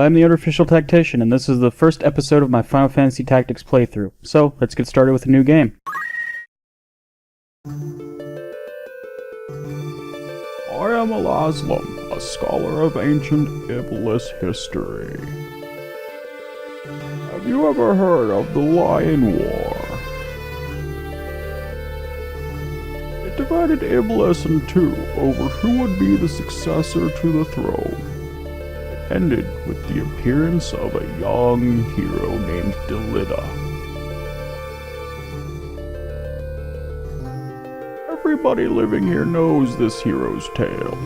I'm the unofficial Tactician, and this is the first episode of my Final Fantasy Tactics playthrough. So, let's get started with a new game. I am Laslam, a scholar of ancient Iblis history. Have you ever heard of the Lion War? It divided Iblis in two over who would be the successor to the throne. It ended with the appearance of a young hero named Delita. Everybody living here knows this hero's tale.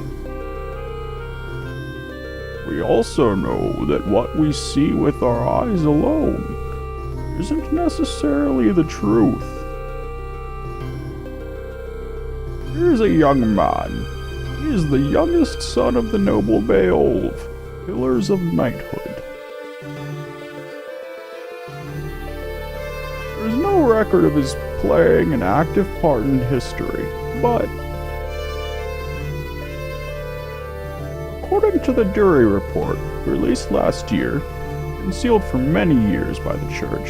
We also know that what we see with our eyes alone isn't necessarily the truth. Here's a young man. He is the youngest son of the noble Beowulf, pillars of knighthood. There's no record of his playing an active part in history, but according to the Dury report, released last year, concealed for many years by the church,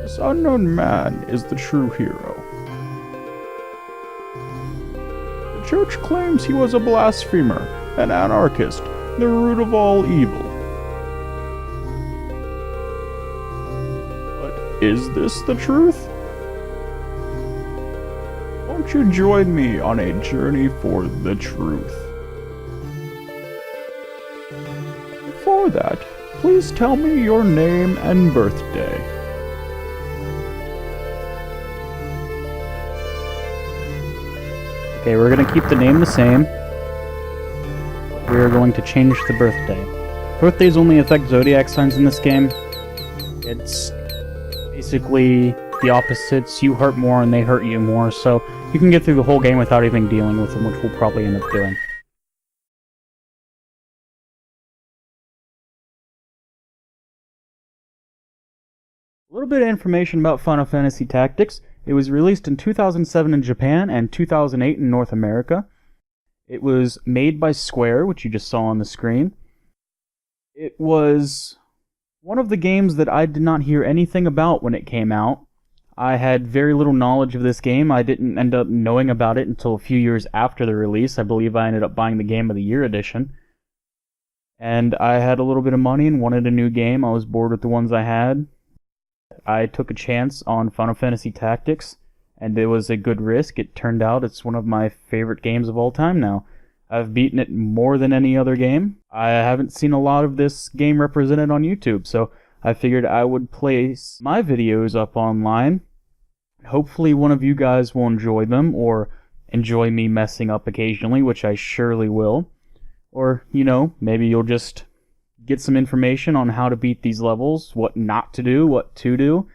this unknown man is the true hero. The church claims he was a blasphemer, an anarchist, the root of all evil. But is this the truth? Won't you join me on a journey for the truth? Before that, please tell me your name and birthday. Okay, we're gonna keep the name the same. We're going to change the birthday. Birthdays only affect zodiac signs in this game. It's basically the opposites. You hurt more and they hurt you more, so you can get through the whole game without even dealing with them, which we'll probably end up doing. A little bit of information about Final Fantasy Tactics. It was released in 2007 in Japan and 2008 in North America. It was made by Square, which you just saw on the screen. It was one of the games that I did not hear anything about when it came out. I had very little knowledge of this game. I didn't end up knowing about it until a few years after the release. I believe I ended up buying the Game of the Year edition. And I had a little bit of money and wanted a new game. I was bored with the ones I had. I took a chance on Final Fantasy Tactics, and it was a good risk. It turned out it's one of my favorite games of all time now. I've beaten it more than any other game. I haven't seen a lot of this game represented on YouTube, so I figured I would place my videos up online. Hopefully one of you guys will enjoy them, or enjoy me messing up occasionally, which I surely will. Or, you know, maybe you'll just get some information on how to beat these levels, what not to do, what to do.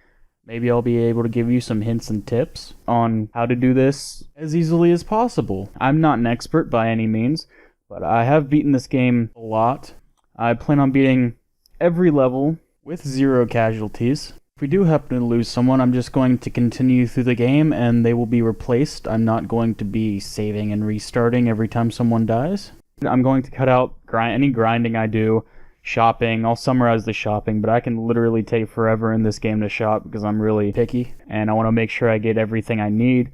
Maybe I'll be able to give you some hints and tips on how to do this as easily as possible. I'm not an expert by any means, but I have beaten this game a lot. I plan on beating every level with 0 casualties. If we do happen to lose someone, I'm just going to continue through the game and they will be replaced. I'm not going to be saving and restarting every time someone dies. I'm going to cut out any grinding I do. Shopping, I'll summarize the shopping, but I can literally take forever in this game to shop because I'm really picky, and I want to make sure I get everything I need.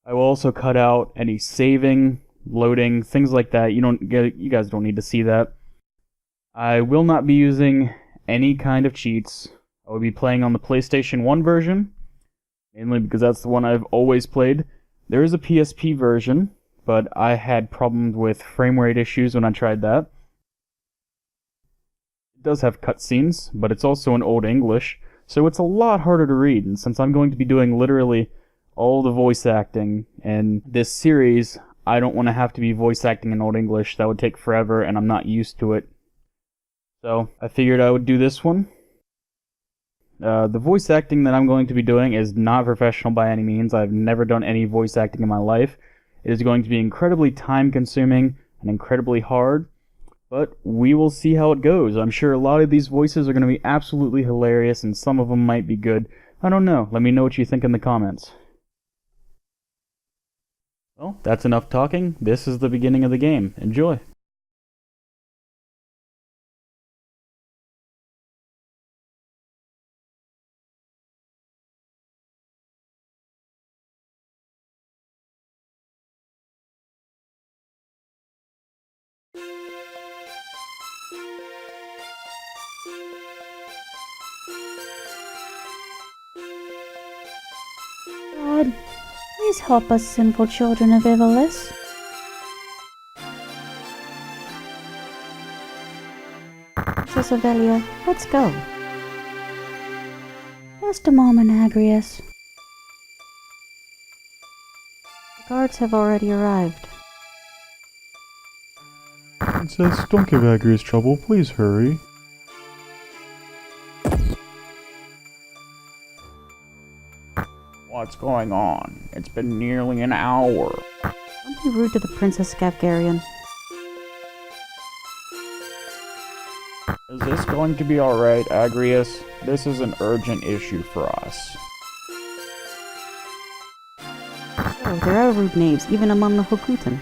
I will also cut out any saving, loading, things like that. You guys don't need to see that. I will not be using any kind of cheats. I will be playing on the PlayStation 1 version, mainly because that's the one I've always played. There is a PSP version, but I had problems with frame rate issues when I tried that. Does have cutscenes, but it's also in Old English, so it's a lot harder to read, and since I'm going to be doing literally all the voice acting in this series, I don't want to have to be voice acting in Old English. That would take forever, and I'm not used to it. So I figured I would do this one. The voice acting that I'm going to be doing is not professional by any means. I've never done any voice acting in my life. It is going to be incredibly time-consuming and incredibly hard. But we will see how it goes. I'm sure a lot of these voices are going to be absolutely hilarious, and some of them might be good. I don't know. Let me know what you think in the comments. Well, that's enough talking. This is the beginning of the game. Enjoy. God, please help us sinful children of Ivalis. Princess Ovelia, let's go. Just a moment, Agrius. The guards have already arrived. Princess, don't give Agrius trouble. Please hurry. What's going on? It's been nearly an hour. Don't be rude to the Princess Gariland. Is this going to be alright, Agrius? This is an urgent issue for us. Oh, there are rude knaves, even among the Hokutan.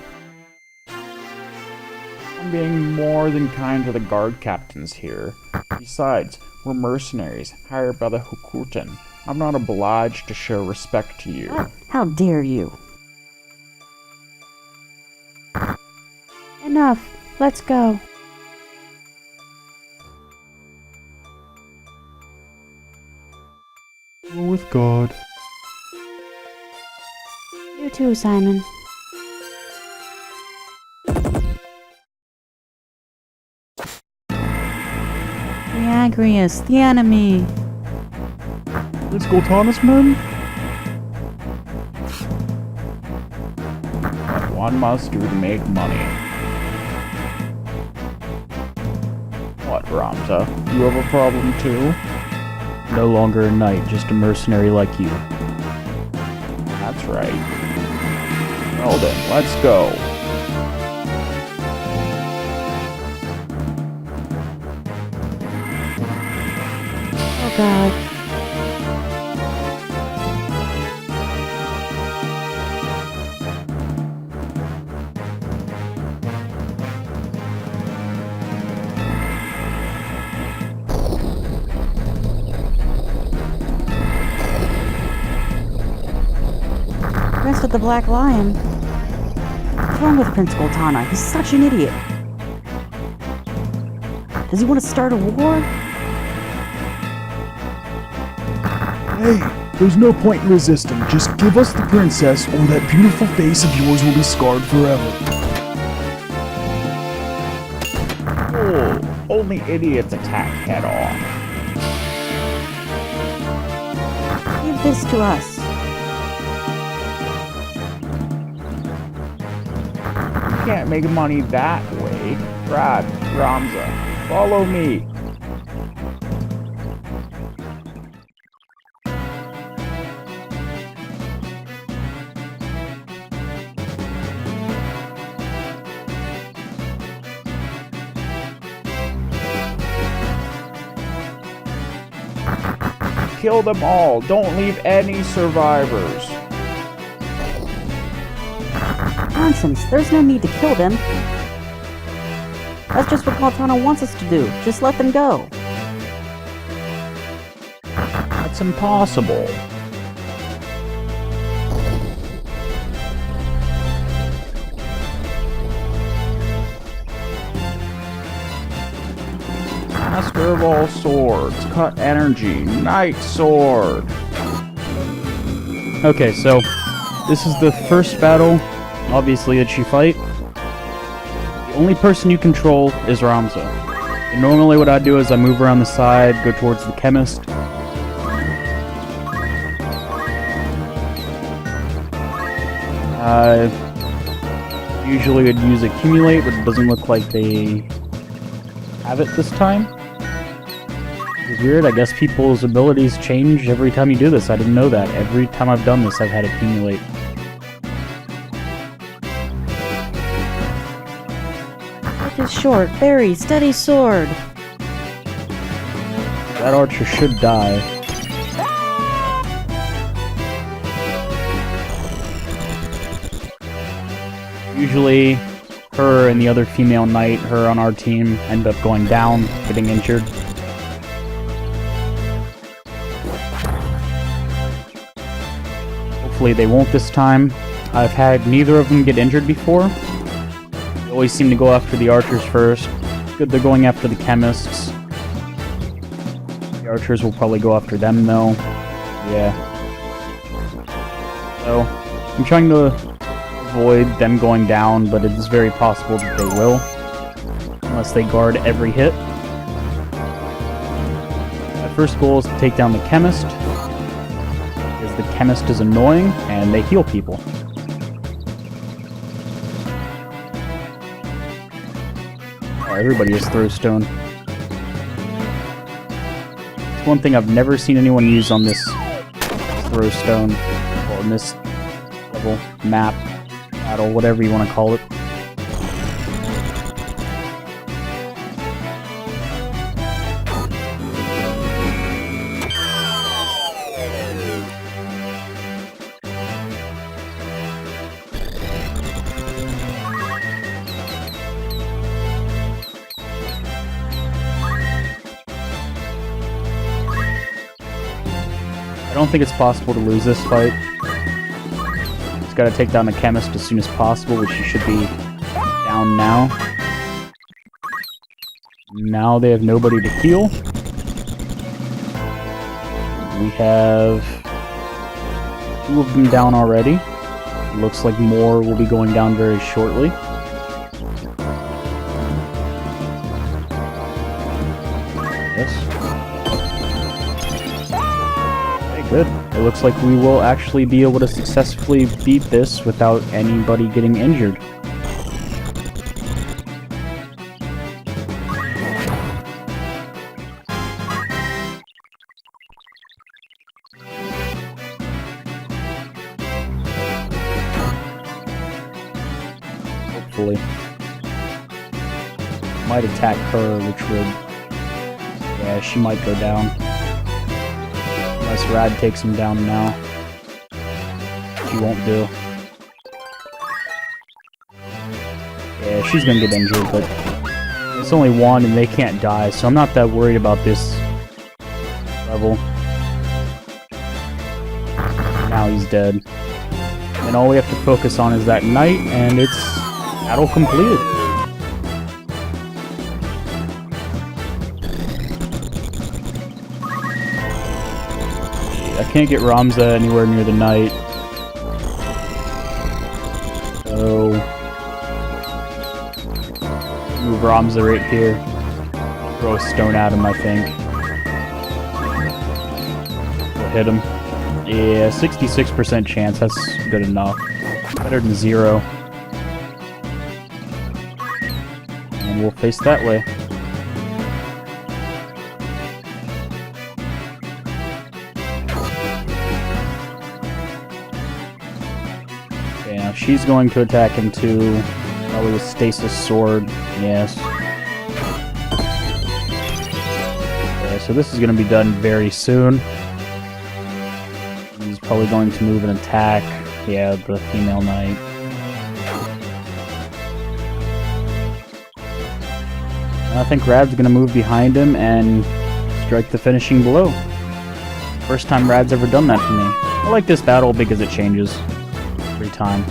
I'm being more than kind to the guard captains here. Besides, we're mercenaries, hired by the Hokutan. I'm not obliged to show respect to you. What? How dare you? Enough. Let's go. Go with God. You too, Simon. The Agrius, the enemy. Let's go, Thomas, men. What one must do to make money. What, Ramza? You have a problem too? No longer a knight, just a mercenary like you. That's right. Well then, let's go. Oh God. Rest of the Black Lion. What's wrong with Principal Tana? He's such an idiot. Does he want to start a war? Hey, there's no point in resisting. Just give us the princess, or that beautiful face of yours will be scarred forever. Oh, only idiots attack head on. Give this to us. You can't make money that way. Brad, Ramza, follow me. Kill them all. Don't leave any survivors. Nonsense. There's no need to kill them. That's just what Cortana wants us to do. Just let them go. That's impossible. Master of all swords, cut energy, knight sword. Okay, so this is the first battle, obviously, that you fight. The only person you control is Ramza. And normally what I do is I move around the side, go towards the chemist. Usually would use accumulate, but it doesn't look like they have it this time. It's weird, I guess people's abilities change every time you do this. I didn't know that. Every time I've done this, I've had accumulate. Life is short. Very steady sword. That archer should die. Usually, her and the other female knight, her on our team, end up going down, getting injured. Hopefully they won't this time. I've had neither of them get injured before. They always seem to go after the archers first. Good, they're going after the chemists. The archers will probably go after them though. Yeah. So, I'm trying to avoid them going down, but it is very possible that they will. Unless they guard every hit. My first goal is to take down the Chemist. Because the Chemist is annoying, and they heal people. Oh, everybody has Throw Stone. It's one thing I've never seen anyone use on this Throw Stone. Or in this level, map, battle, whatever you want to call it. I don't think it's possible to lose this fight. Just gotta take down the Chemist as soon as possible, which you should be down now. Now they have nobody to heal. We have 2 of them down already. Looks like more will be going down very shortly. Yes. Good. It looks like we will actually be able to successfully beat this without anybody getting injured. Hopefully. Might attack her, which would... Yeah, she might go down. Unless Rad takes him down now. She won't do. Yeah, she's gonna get injured, but it's only one and they can't die, so I'm not that worried about this level. Now he's dead. And all we have to focus on is that knight, and it's battle completed. I can't get Ramza anywhere near the knight. So move Ramza right here. Throw a stone at him, I think. We'll hit him. Yeah, 66% chance. That's good enough. Better than 0. And we'll face that way. Yeah, she's going to attack him too. Probably with Stasis Sword. Yes. Yeah, so this is going to be done very soon. He's probably going to move and attack. Yeah, the female knight. I think Rad's going to move behind him and strike the finishing blow. First time Rad's ever done that for me. I like this battle because it changes every time.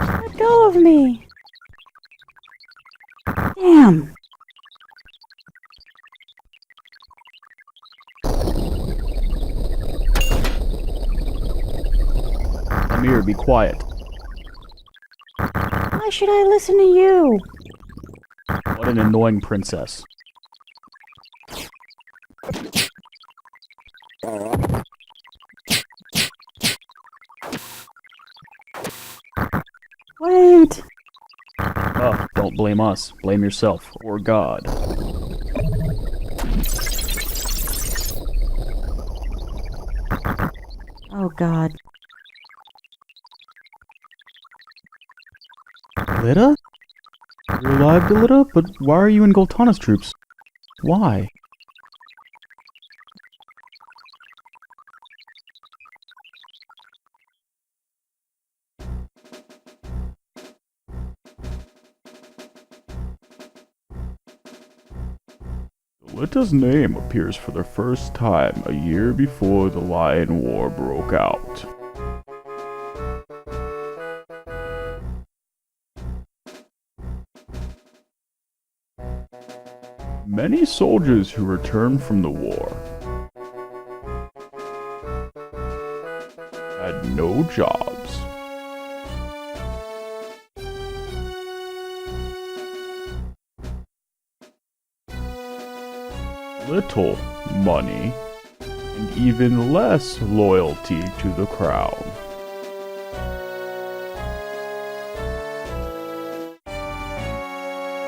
Let go of me! Damn! Amir, be quiet. Why should I listen to you? What an annoying princess. Wait! Oh, don't blame us. Blame yourself, or God. Oh god. Delita? You're alive, Delita? But why are you in Goltana's troops? Why? Delita's name appears for the first time a year before the Lion War broke out. Many soldiers who returned from the war no jobs. Little money, and even less loyalty to the crown.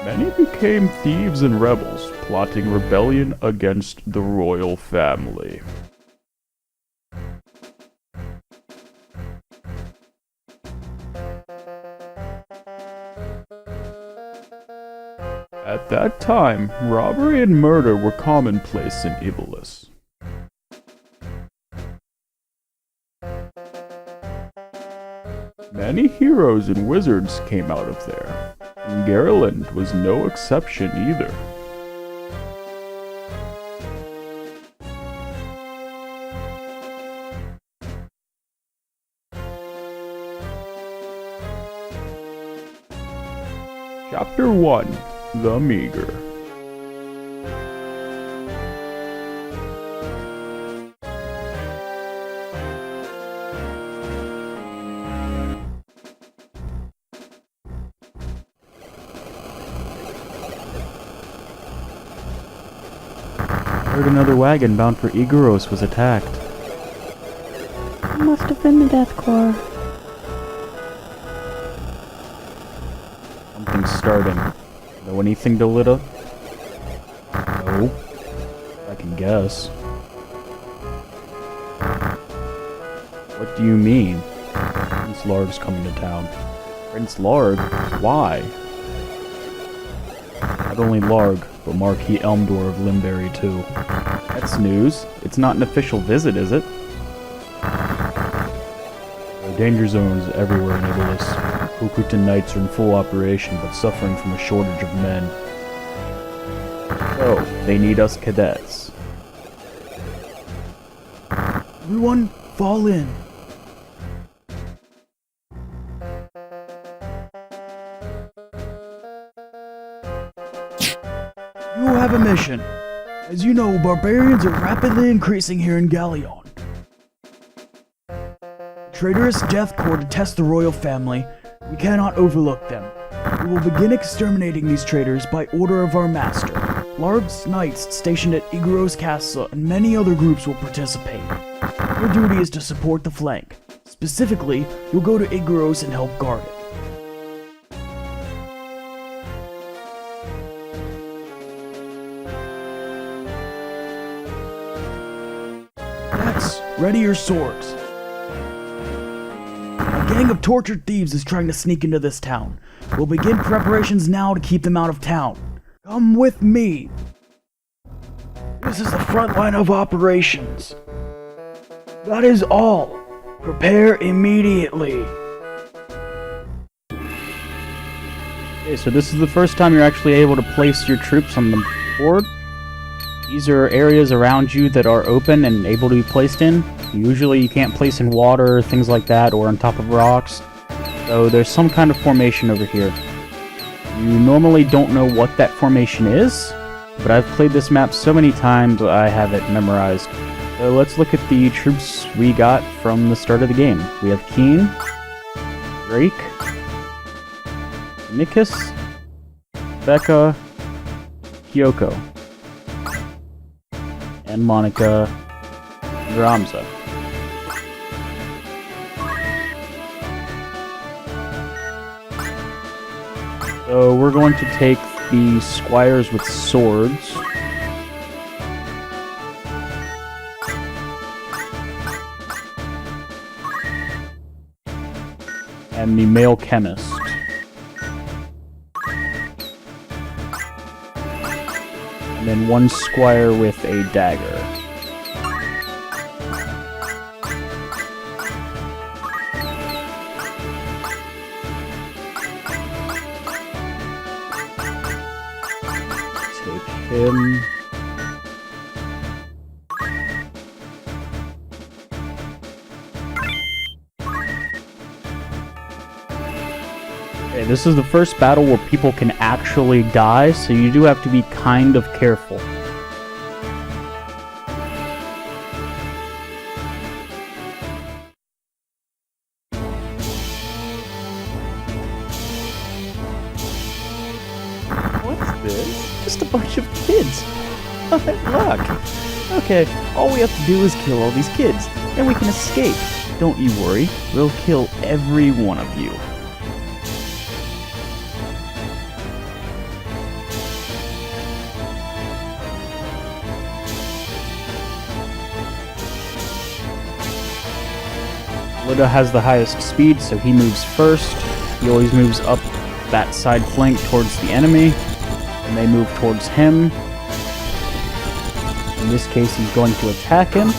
Many became thieves and rebels, plotting rebellion against the royal family. At that time, robbery and murder were commonplace in Iblis. Many heroes and wizards came out of there, and Gariland was no exception either. Chapter 1: The Meager. I heard another wagon bound for Iguros was attacked. It must have been the Death Corps. Something's starting. Know anything, Delita? No. I can guess. What do you mean? Prince Larg's coming to town. Prince Larg? Why? Not only Larg, but Marquis Elmdor of Limberry too. That's news. It's not an official visit, is it? There are danger zones everywhere in Iblis. Ukutan Knights are in full operation, but suffering from a shortage of men. So, they need us cadets. Everyone, fall in! You have a mission. As you know, barbarians are rapidly increasing here in Galion. Traitorous Death Corps detest the royal family. We cannot overlook them. We will begin exterminating these traitors by order of our master. Larg's knights stationed at Iguros Castle and many other groups will participate. Your duty is to support the flank. Specifically, you'll go to Iguros and help guard it. Yes, ready your swords. A gang of tortured thieves is trying to sneak into this town. We'll begin preparations now to keep them out of town. Come with me. This is the front line of operations. That is all. Prepare immediately. Okay, so this is the first time you're actually able to place your troops on the board. These are areas around you that are open and able to be placed in. Usually you can't place in water, things like that, or on top of rocks. So there's some kind of formation over here. You normally don't know what that formation is, but I've played this map so many times I have it memorized. So let's look at the troops we got from the start of the game. We have Keen, Drake, Nikus, Becca, Kyoko, and Monica, and Ramza. So we're going to take the squires with swords. And the male chemist. And then one squire with a dagger. Him. Okay, this is the first battle where people can actually die, so you do have to be kind of careful. What's this? Just a bunch of kids. What luck. Okay, all we have to do is kill all these kids, and we can escape. Don't you worry, we'll kill every one of you. Lida has the highest speed, so he moves first. He always moves up that side flank towards the enemy, and they move towards him. In this case, he's going to attack him.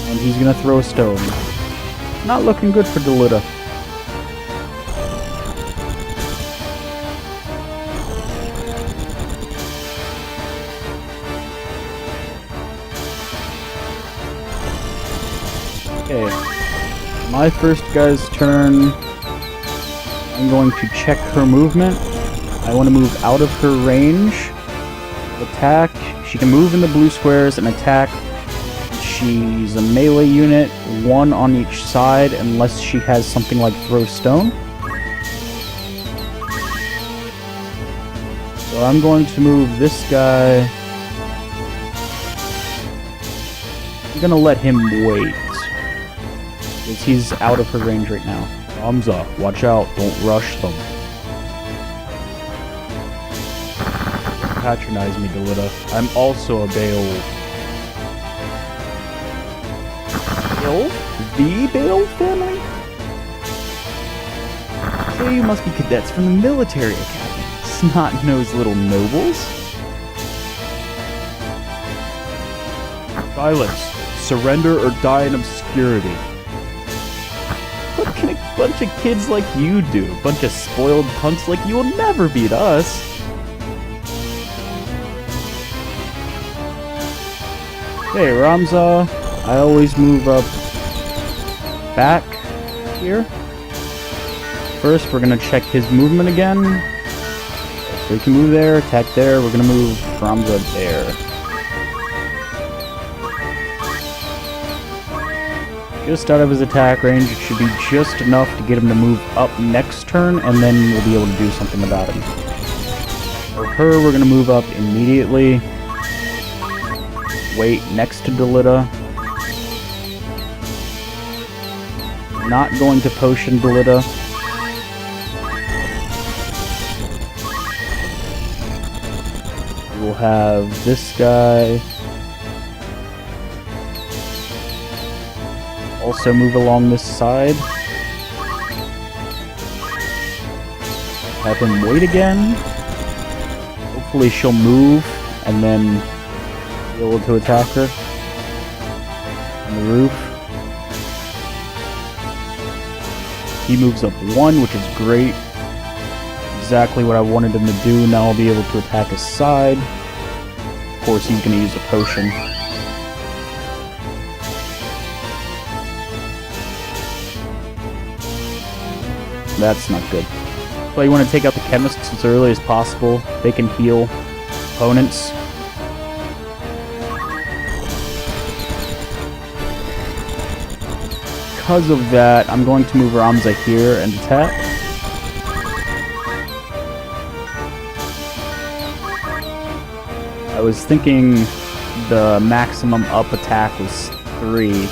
And he's going to throw a stone. Not looking good for Delita. Okay, my first guy's turn. I'm going to check her movement. I want to move out of her range. Attack. She can move in the blue squares and attack. She's a melee unit, one on each side, unless she has something like throw stone. So I'm going to move this guy. I'm gonna let him wait, because he's out of her range right now. Hamza, watch out, don't rush them. Don't patronize me, Delita. I'm also a Beowulf. The Beowulf family? So you must be cadets from the military academy. Snot-nosed little nobles. Silence. Surrender or die in obscurity. What can a bunch of kids like you do? A bunch of spoiled punks like you will never beat us. Hey, Ramza. I always move up back here. First, we're gonna check his movement again. So he can move there, attack there. We're gonna move Ramza there. Just out of his attack range, it should be just enough to get him to move up next turn, and then we'll be able to do something about him. For her, we're gonna move up immediately. Wait next to Delita. Not going to potion Delita. We'll have this guy also move along this side. Have him wait again. Hopefully she'll move and then be able to attack her on the roof. He moves up one, which is great. Exactly what I wanted him to do. Now I'll be able to attack his side. Of course, he's going to use a potion. That's not good. So you want to take out the chemists as early as possible. They can heal opponents. Because of that, I'm going to move Ramza here and attack. I was thinking the maximum up attack was 3,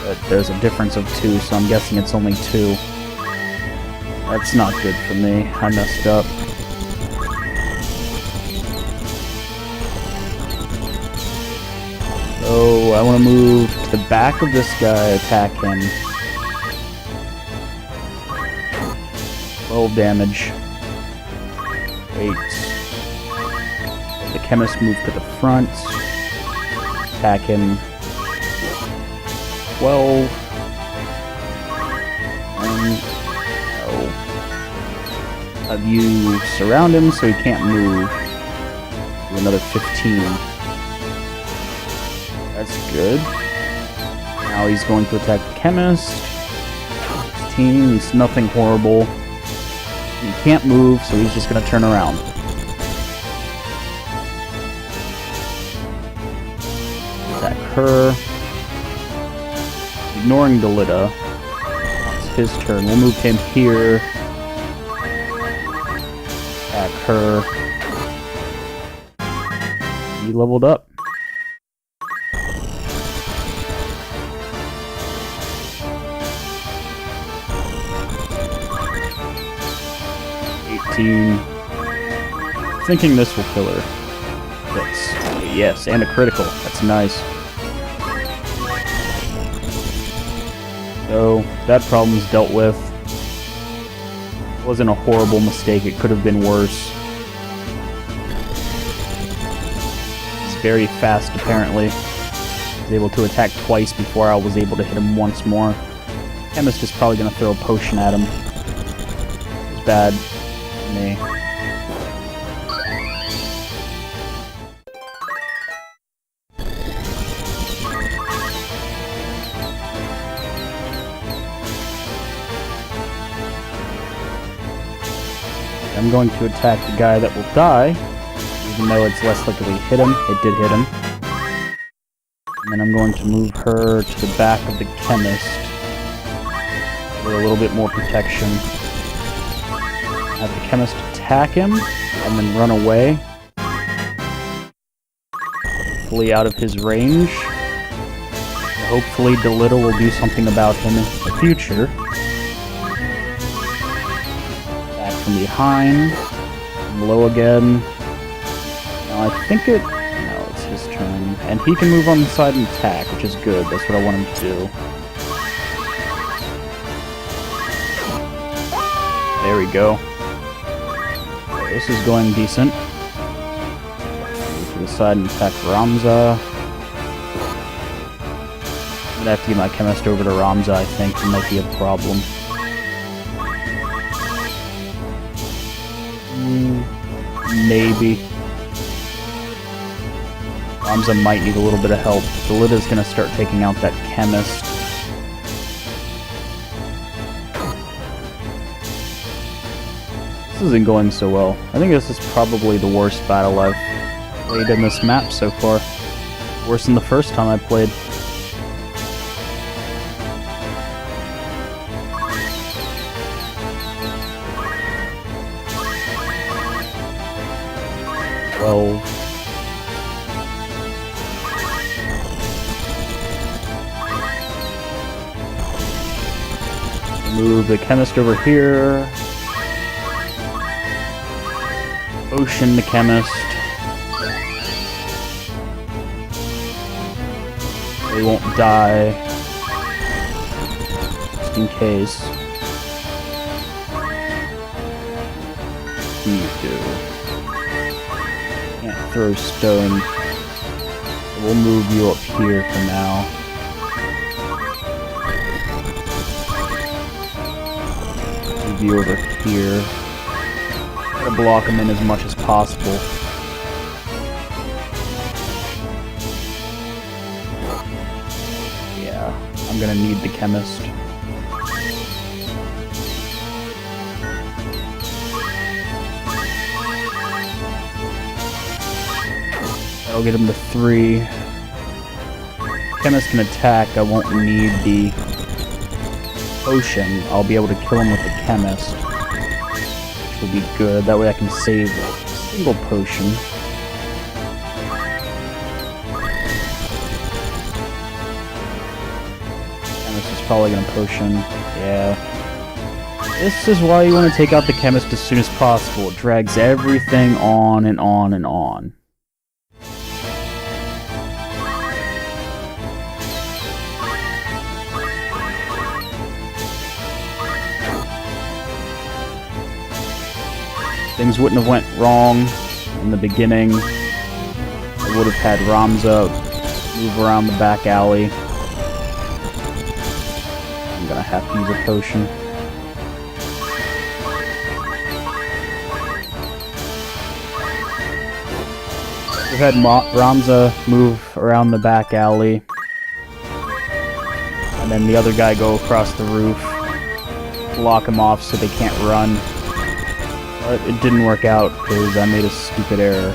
but there's a difference of 2, so I'm guessing it's only 2. That's not good for me. I messed up. So I want to move to the back of this guy, attack him. 12 damage. Wait. The chemist move to the front. Attack him. 12. And have you surround him so he can't move. Do another 15. That's good. Now he's going to attack the chemist. 16. It's nothing horrible. He can't move, so he's just going to turn around. her. Ignoring Delita. It's his turn. We'll move him here. Attack her. He leveled up. Thinking this will kill her. Yes, and a critical. That's nice. So, that problem's dealt with. It wasn't a horrible mistake. It could have been worse. It's very fast, apparently. I was able to attack twice before I was able to hit him once more. Chemist is probably going to throw a potion at him. It's bad for me. I'm going to attack the guy that will die, even though it's less likely to hit him. It did hit him. And then I'm going to move her to the back of the chemist for a little bit more protection. Have the chemist attack him, and then run away. Hopefully out of his range. Hopefully Delita will do something about him in the future. From behind, from low again. Now I think no, it's his turn. And he can move on the side and attack, which is good. That's what I want him to do. There we go. This is going decent. Move to the side and attack Ramza. I'm gonna have to get my chemist over to Ramza, I think. It might be a problem. Maybe. Ramza might need a little bit of help. Delita's gonna start taking out that chemist. This isn't going so well. I think this is probably the worst battle I've played in this map so far. Worse than the first time I played. Move the chemist over here. Potion the chemist. They won't die. Just in case. You do. Can't throw stone. We'll move you up here for now. Move you over here. Try to block him in as much as possible. Yeah, I'm gonna need the chemist. I'll get him to 3. Chemist can attack. I won't need the potion. I'll be able to kill him with the chemist, which will be good. That way I can save a single potion. Chemist is probably gonna potion. Yeah. This is why you want to take out the chemist as soon as possible. It drags everything on and on and on. Things wouldn't have went wrong in the beginning. I would have had Ramza move around the back alley. I'm gonna have to use a potion. We've had Ramza move around the back alley. And then the other guy go across the roof. Block him off so they can't run. But it didn't work out because I made a stupid error.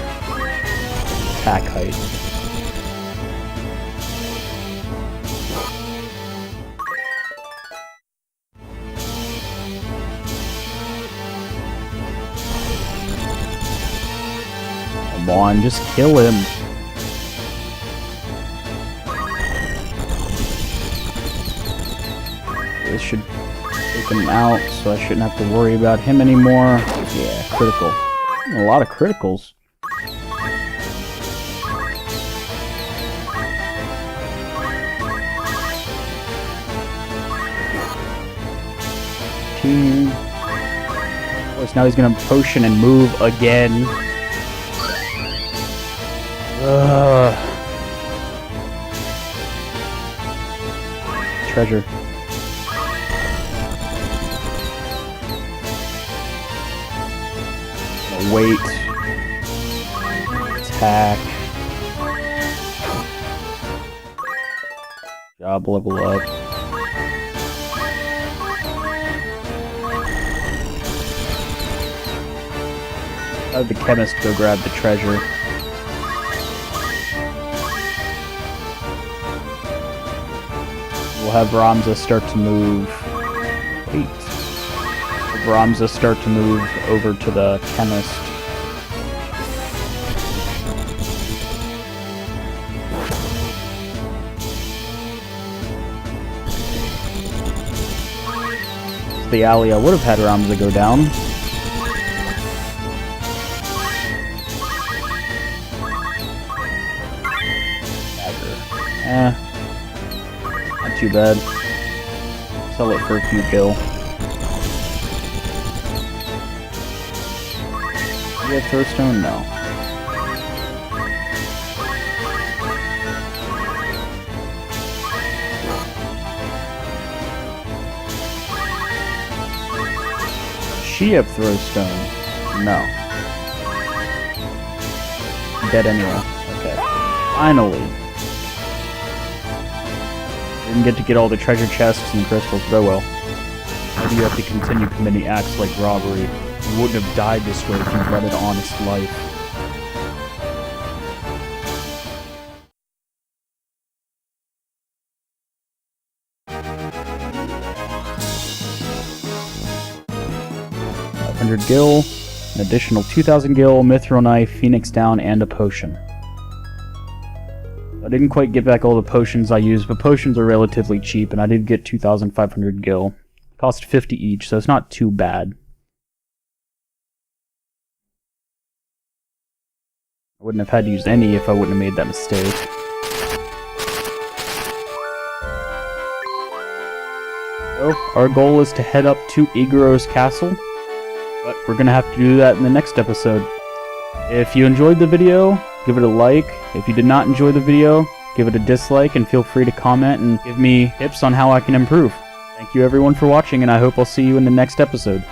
Attack height. on, just kill him. This should take him out, so I shouldn't have to worry about him anymore. Yeah, critical. A lot of criticals. Of course, now he's gonna potion and move again. Treasure. Wait. Attack. Job level up. Have the chemist go grab the treasure. We'll have Ramza start to move. Wait. Have Ramza start to move over to the chemist. The alley I would have had Ramza go down. Not too bad. Sell it for a few gil. Do you have Throwstone? No. She have Throwstone? No. Dead anyway. Okay. Finally. Didn't get to get all the treasure chests and crystals, but oh well. Why do you have to continue committing acts like robbery? You wouldn't have died this way if you led an honest life. $500 gil, an additional 2,000 gil, mithril knife, phoenix down, and a potion. I didn't quite get back all the potions I used, but potions are relatively cheap, and I did get 2,500 gil. Cost 50 each, so it's not too bad. I wouldn't have had to use any if I wouldn't have made that mistake. So, our goal is to head up to Igaro's castle, but we're gonna have to do that in the next episode. If you enjoyed the video, give it a like. If you did not enjoy the video, give it a dislike, and feel free to comment and give me tips on how I can improve. Thank you everyone for watching, and I hope I'll see you in the next episode.